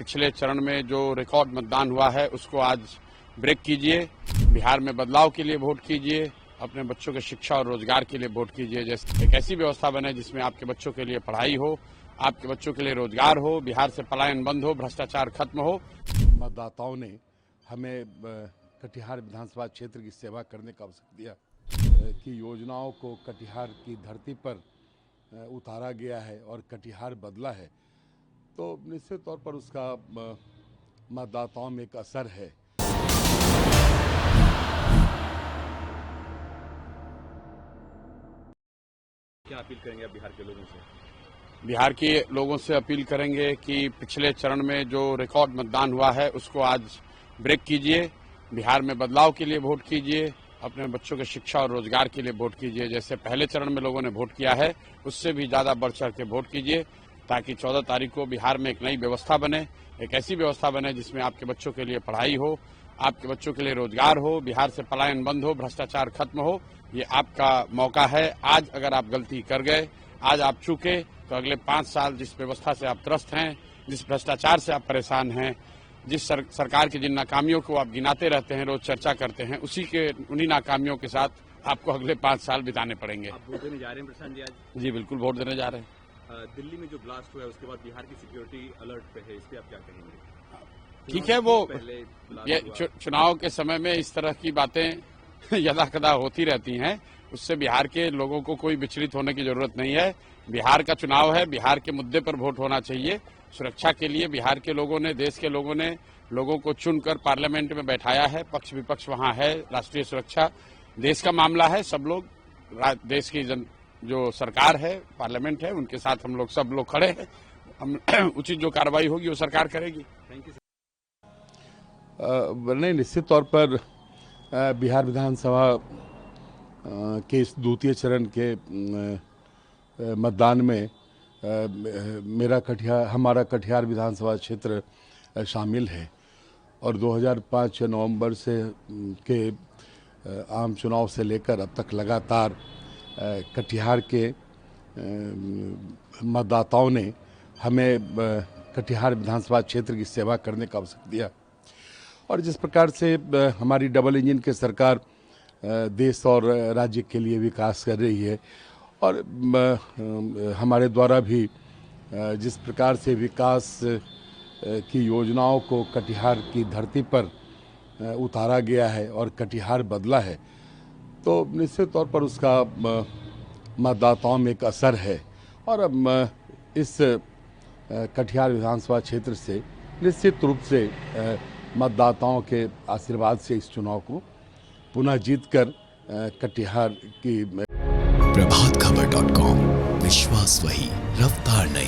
पिछले चरण में जो रिकॉर्ड मतदान हुआ है उसको आज ब्रेक कीजिए। बिहार में बदलाव के लिए वोट कीजिए। अपने बच्चों के शिक्षा और रोजगार के लिए वोट कीजिए। जैसे एक ऐसी व्यवस्था बने जिसमें आपके बच्चों के लिए पढ़ाई हो, आपके बच्चों के लिए रोजगार हो, बिहार से पलायन बंद हो, भ्रष्टाचार खत्म हो। मतदाताओं ने हमें कटिहार विधानसभा क्षेत्र की सेवा करने का अवसर दिया कि योजनाओं को कटिहार की धरती पर उतारा गया है और कटिहार बदला है, तो निश्चित तौर पर उसका मतदाताओं में एक असर है। क्या अपील करेंगे आप बिहार के लोगों से? बिहार के लोगों से अपील करेंगे कि पिछले चरण में जो रिकॉर्ड मतदान हुआ है उसको आज ब्रेक कीजिए। बिहार में बदलाव के लिए वोट कीजिए। अपने बच्चों के शिक्षा और रोजगार के लिए वोट कीजिए। जैसे पहले चरण में लोगों ने वोट किया है उससे भी ज्यादा बढ़ चढ़ के वोट कीजिए, ताकि 14 तारीख को बिहार में एक नई व्यवस्था बने, एक ऐसी व्यवस्था बने जिसमें आपके बच्चों के लिए पढ़ाई हो, आपके बच्चों के लिए रोजगार हो, बिहार से पलायन बंद हो, भ्रष्टाचार खत्म हो। ये आपका मौका है। आज अगर आप गलती कर गए, आज आप चूके, तो अगले 5 साल जिस व्यवस्था से आप त्रस्त हैं, जिस भ्रष्टाचार से आप परेशान हैं, जिस सरकार की जिन नाकामियों को आप गिनाते रहते हैं, रोज चर्चा करते हैं, उन्हीं नाकामियों के साथ आपको अगले 5 साल बिताने पड़ेंगे। आप वोट देने जा रहे हैं प्रशांत जी आज? जी बिल्कुल, वोट देने जा रहे हैं। दिल्ली में जो ब्लास्ट हुआ है उसके बाद बिहार की सिक्योरिटी अलर्ट पे है, इस पे आप क्या कहेंगे? ठीक है, वो ये चुनाव के समय में इस तरह की बातें यदा कदा होती रहती हैं। उससे बिहार के लोगों को कोई विचलित होने की जरूरत नहीं है। बिहार का चुनाव है, बिहार के मुद्दे पर वोट होना चाहिए। सुरक्षा के लिए बिहार के लोगों ने, देश के लोगों ने लोगों को चुनकर पार्लियामेंट में बैठाया है। पक्ष विपक्ष वहां है। राष्ट्रीय सुरक्षा देश का मामला है। सब लोग, देश की जो सरकार है, पार्लियामेंट है, उनके साथ हम लोग सब लोग खड़े हैं। हम उचित जो कार्रवाई होगी वो सरकार करेगी। Thank you. नहीं, निश्चित तौर पर बिहार विधानसभा के इस द्वितीय चरण के मतदान में हमारा कटिहार विधानसभा क्षेत्र शामिल है और 2005 नवंबर से के आम चुनाव से लेकर अब तक लगातार कटिहार के मतदाताओं ने हमें कटिहार विधानसभा क्षेत्र की सेवा करने का अवसर दिया और जिस प्रकार से हमारी डबल इंजन की सरकार देश और राज्य के लिए विकास कर रही है और हमारे द्वारा भी जिस प्रकार से विकास की योजनाओं को कटिहार की धरती पर उतारा गया है और कटिहार बदला है, तो निश्चित तौर पर उसका मतदाताओं में एक असर है और अब इस कटिहार विधानसभा क्षेत्र से निश्चित रूप से मतदाताओं के आशीर्वाद से इस चुनाव को पुनः जीतकर कटिहार की प्रभातखबर.com, विश्वास वही, रफ्तार नहीं।